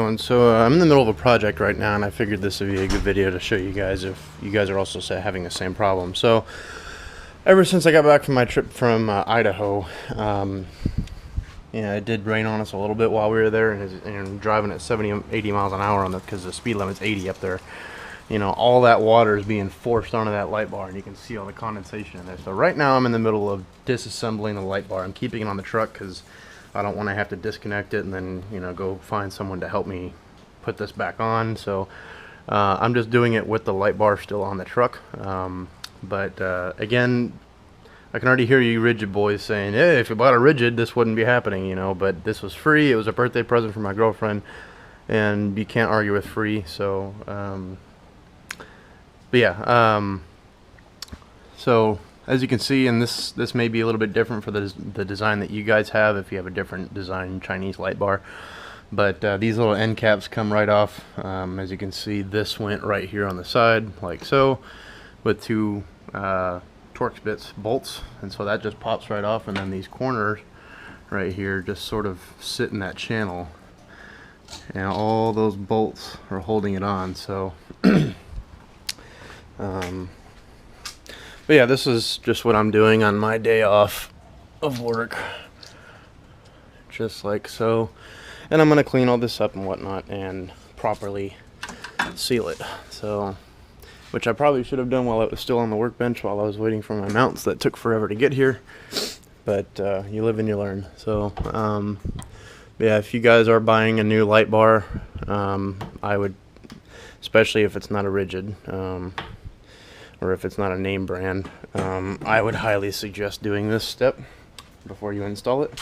going? So I'm in the middle of a project right now, and I figured this would be a good video to show you guys if you guys are also having the same problem. So ever since I got back from my trip from Idaho, it did rain on us a little bit while we were there, and driving at 70, 80 miles an hour on because the speed limit's 80 up there. You know, all that water is being forced onto that light bar, and you can see all the condensation in there. So right now I'm in the middle of disassembling the light bar. I'm keeping it on the truck because I don't want to have to disconnect it and then, you know, go find someone to help me put this back on. So I'm just doing it with the light bar still on the truck. Again, I can already hear you rigid boys saying, hey, if you bought a rigid, this wouldn't be happening, you know. But this was free. It was a birthday present from my girlfriend, and you can't argue with free. So so as you can see, and this may be a little bit different for the design that you guys have if you have a different design Chinese light bar, but these little end caps come right off. As you can see, this went right here on the side like so, with two Torx bits bolts, and so that just pops right off, and then these corners right here just sort of sit in that channel, and all those bolts are holding it on. So but yeah, this is just what I'm doing on my day off of work, just like so. And I'm gonna clean all this up and whatnot and properly seal it. So, which I probably should have done while it was still on the workbench while I was waiting for my mounts that took forever to get here. But you live and you learn. So yeah, if you guys are buying a new light bar, I would, especially if it's not a rigid, or if it's not a name brand, I would highly suggest doing this step before you install it,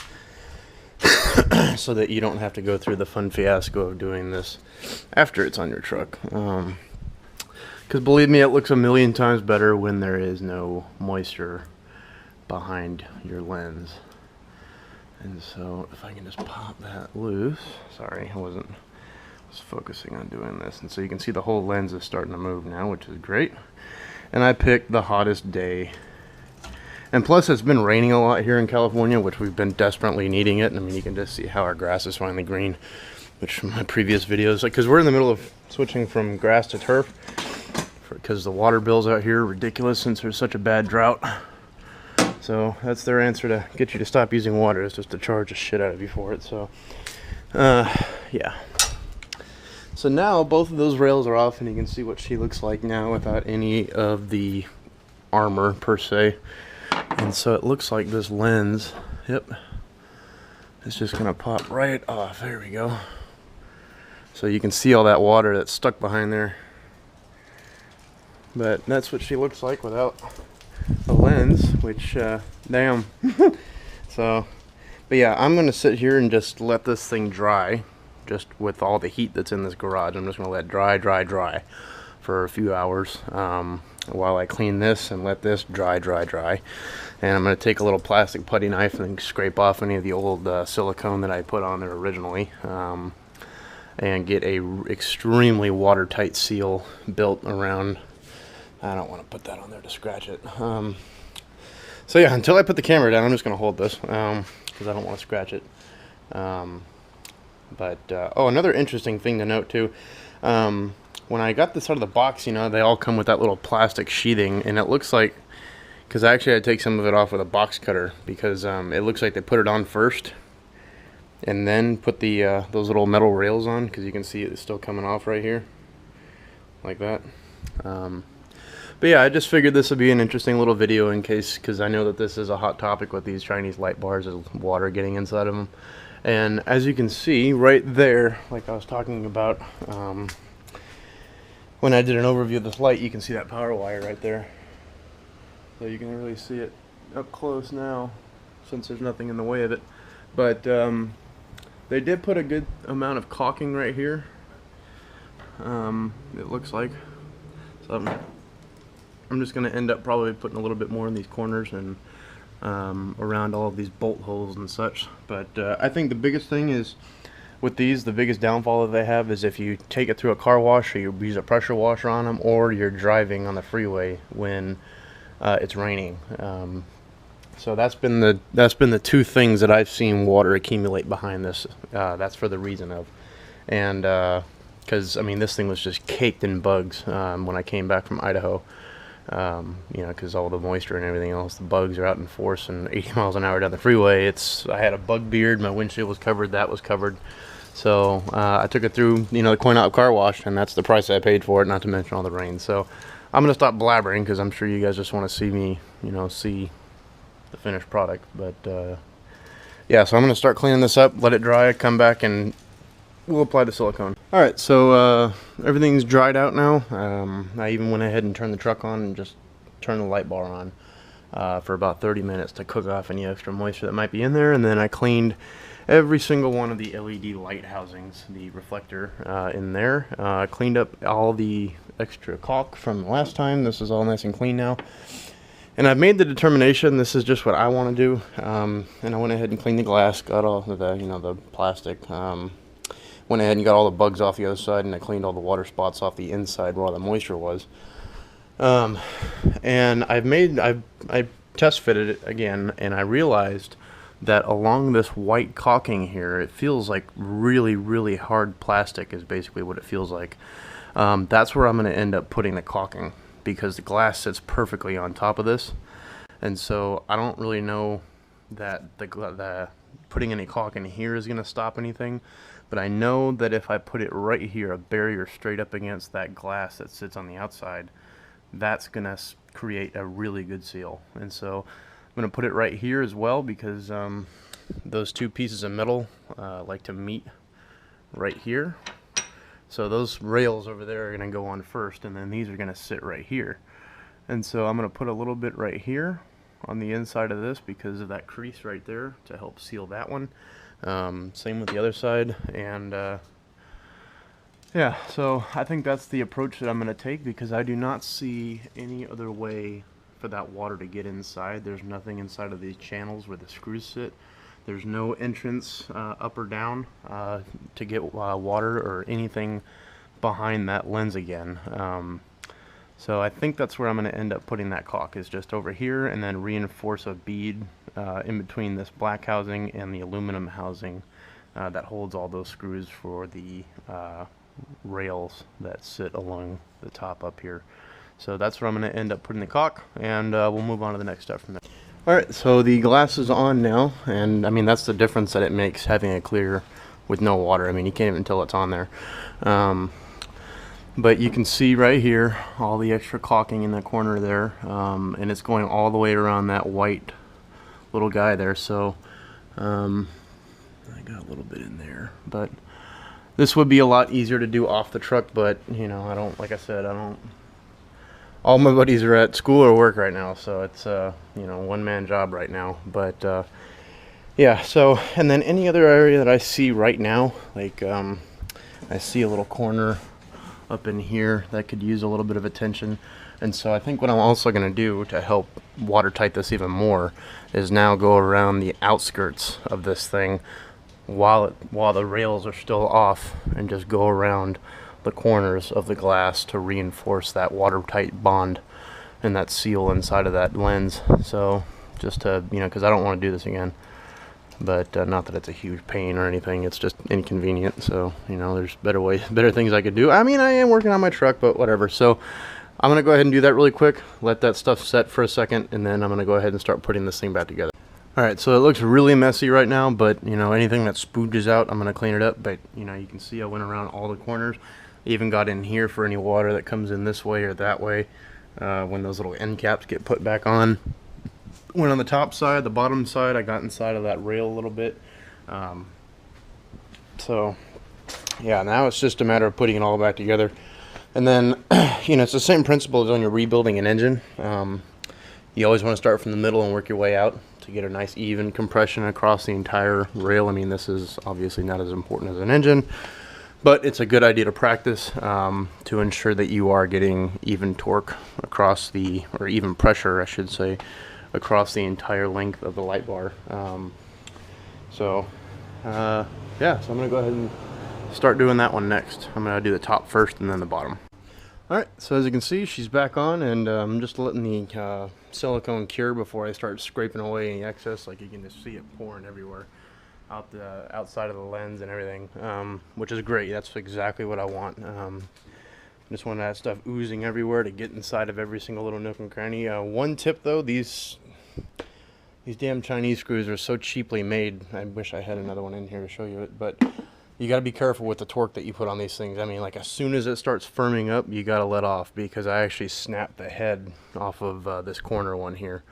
so that you don't have to go through the fun fiasco of doing this after it's on your truck. Because believe me, it looks a million times better when there is no moisture behind your lens. And so if I can just pop that loose, sorry, I was focusing on doing this, and so you can see the whole lens is starting to move now, which is great. And I picked the hottest day, and plus it's been raining a lot here in California, which we've been desperately needing it. And I mean, you can just see how our grass is finally green, which from my previous videos, like, because we're in the middle of switching from grass to turf because the water bills out here are ridiculous since there's such a bad drought. So that's their answer to get you to stop using water, is just to charge the shit out of you for it. So yeah. So now both of those rails are off, and you can see what she looks like now without any of the armor per se. And so it looks like this lens, yep, it's just gonna pop right off. There we go. So you can see all that water that's stuck behind there. But that's what she looks like without a lens, which damn. So, but yeah, I'm gonna sit here and just let this thing dry. Just with all the heat that's in this garage, I'm just going to let it dry for a few hours while I clean this and let this dry. And I'm going to take a little plastic putty knife and scrape off any of the old silicone that I put on there originally, and get a extremely watertight seal built around. I don't want to put that on there to scratch it. So yeah, until I put the camera down, I'm just going to hold this because I don't want to scratch it. Oh, another interesting thing to note too, when I got this out of the box, you know, they all come with that little plastic sheathing, and it looks like, because I actually had to take some of it off with a box cutter, because it looks like they put it on first and then put the those little metal rails on, because you can see it's still coming off right here like that. But yeah, I just figured this would be an interesting little video in case, because I know that this is a hot topic with these Chinese light bars, is water getting inside of them. And as you can see right there, like I was talking about when I did an overview of this light, you can see that power wire right there. So you can really see it up close now, since there's nothing in the way of it. But they did put a good amount of caulking right here, it looks like. So I'm just going to end up probably putting a little bit more in these corners and around all of these bolt holes and such. But I think the biggest thing is with these, the biggest downfall that they have is if you take it through a car wash, or you use a pressure washer on them, or you're driving on the freeway when it's raining. So that's been the two things that I've seen water accumulate behind this. That's for the reason of and because I mean this thing was just caked in bugs when I came back from Idaho. You know, because all the moisture and everything else, the bugs are out in force and 80 miles an hour down the freeway. I had a bug beard, my windshield was covered, that was covered. So I took it through, you know, the coin op car wash, and that's the price I paid for it, not to mention all the rain. So I'm gonna stop blabbering because I'm sure you guys just want to see me, you know, see the finished product. But yeah, so I'm gonna start cleaning this up, let it dry, come back, and we'll apply the silicone. Alright, so everything's dried out now. I even went ahead and turned the truck on and just turned the light bar on for about 30 minutes to cook off any extra moisture that might be in there, and then I cleaned every single one of the LED light housings, the reflector in there. I cleaned up all the extra caulk from the last time. This is all nice and clean now. And I've made the determination this is just what I want to do. And I went ahead and cleaned the glass, got all of the, you know, the plastic. Went ahead and got all the bugs off the other side, and I cleaned all the water spots off the inside where all the moisture was. And I test fitted it again, and I realized that along this white caulking here, it feels like really, really hard plastic is basically what it feels like. That's where I'm going to end up putting the caulking, because the glass sits perfectly on top of this. And so I don't really know that the putting any caulk in here is going to stop anything. But I know that if I put it right here, a barrier straight up against that glass that sits on the outside, that's going to create a really good seal. And so I'm going to put it right here as well, because those two pieces of metal like to meet right here. So those rails over there are going to go on first, and then these are going to sit right here. And so I'm going to put a little bit right here on the inside of this because of that crease right there to help seal that one. Same with the other side, and yeah, so I think that's the approach that I'm going to take, because I do not see any other way for that water to get inside. There's nothing inside of these channels where the screws sit. There's no entrance up or down to get water or anything behind that lens again. So I think that's where I'm going to end up putting that caulk, is just over here, and then reinforce a bead in between this black housing and the aluminum housing that holds all those screws for the rails that sit along the top up here. So that's where I'm going to end up putting the caulk, and we'll move on to the next step from there. Alright, so the glass is on now, and I mean that's the difference that it makes having it clear with no water. I mean, you can't even tell it's on there. But you can see right here all the extra caulking in the corner there, and it's going all the way around that white little guy there. So I got a little bit in there, but this would be a lot easier to do off the truck. But you know, I don't, like I said, I don't, all my buddies are at school or work right now, so it's you know, one-man job right now. But yeah, so, and then any other area that I see right now, like I see a little corner up in here that could use a little bit of attention. And so I think what I'm also going to do to help watertight this even more is now go around the outskirts of this thing while the rails are still off, and just go around the corners of the glass to reinforce that watertight bond and that seal inside of that lens. So just to, you know, because I don't want to do this again. But not that it's a huge pain or anything, it's just inconvenient. So, you know, there's better things I could do. I mean, I am working on my truck, but whatever. So I'm going to go ahead and do that really quick, let that stuff set for a second, and then I'm going to go ahead and start putting this thing back together. Alright, so it looks really messy right now, but, you know, anything that spooges out, I'm going to clean it up. But, you know, you can see I went around all the corners. Even got in here for any water that comes in this way or that way when those little end caps get put back on. Went on the top side, the bottom side, I got inside of that rail a little bit. So yeah, now it's just a matter of putting it all back together. And then you know, it's the same principle as when you're rebuilding an engine. You always want to start from the middle and work your way out to get a nice even compression across the entire rail. I mean, this is obviously not as important as an engine, but it's a good idea to practice to ensure that you are getting even torque across the, or even pressure I should say, across the entire length of the light bar. Yeah, so I'm gonna go ahead and start doing that one next. I'm gonna do the top first and then the bottom. Alright, so as you can see, she's back on, and I'm just letting the silicone cure before I start scraping away any excess. Like, you can just see it pouring everywhere. out the outside of the lens and everything, which is great. That's exactly what I want. Just want that stuff oozing everywhere to get inside of every single little nook and cranny. One tip though, these damn Chinese screws are so cheaply made. I wish I had another one in here to show you it, but you got to be careful with the torque that you put on these things. I mean, like as soon as it starts firming up, you got to let off, because I actually snapped the head off of this corner one here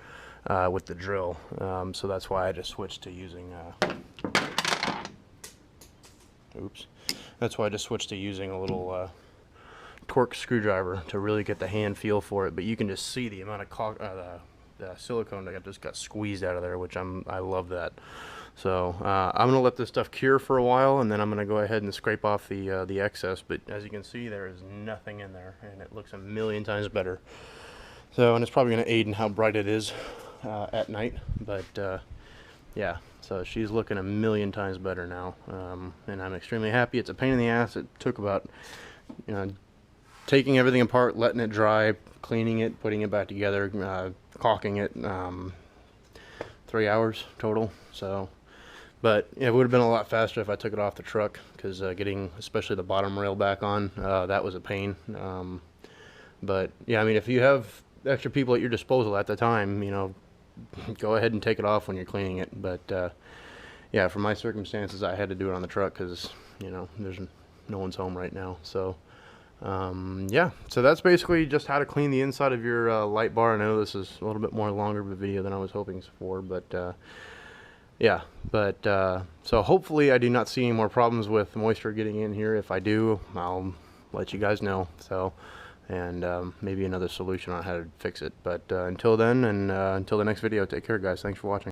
with the drill. So that's why I just switched to using that's why I just switched to using a little torque screwdriver to really get the hand feel for it. But you can just see the amount of the silicone that just got squeezed out of there, which I love that. So I'm gonna let this stuff cure for a while, and then I'm gonna go ahead and scrape off the excess. But as you can see, there is nothing in there, and it looks a million times better. So, and it's probably gonna aid in how bright it is at night. But yeah, so she's looking a million times better now, and I'm extremely happy. It's a pain in the ass. It took about, you know, taking everything apart, letting it dry, cleaning it, putting it back together, caulking it, 3 hours total. So, but it would have been a lot faster if I took it off the truck, because getting especially the bottom rail back on, that was a pain. But yeah, I mean, if you have extra people at your disposal at the time, you know, go ahead and take it off when you're cleaning it. But yeah, for my circumstances, I had to do it on the truck because, you know, there's no one's home right now. So yeah, so that's basically just how to clean the inside of your light bar. I know this is a little bit more longer of a video than I was hoping for, but yeah, but so hopefully I do not see any more problems with moisture getting in here. If I do, I'll let you guys know. So, and maybe another solution on how to fix it. But until then, and until the next video, take care, guys. Thanks for watching.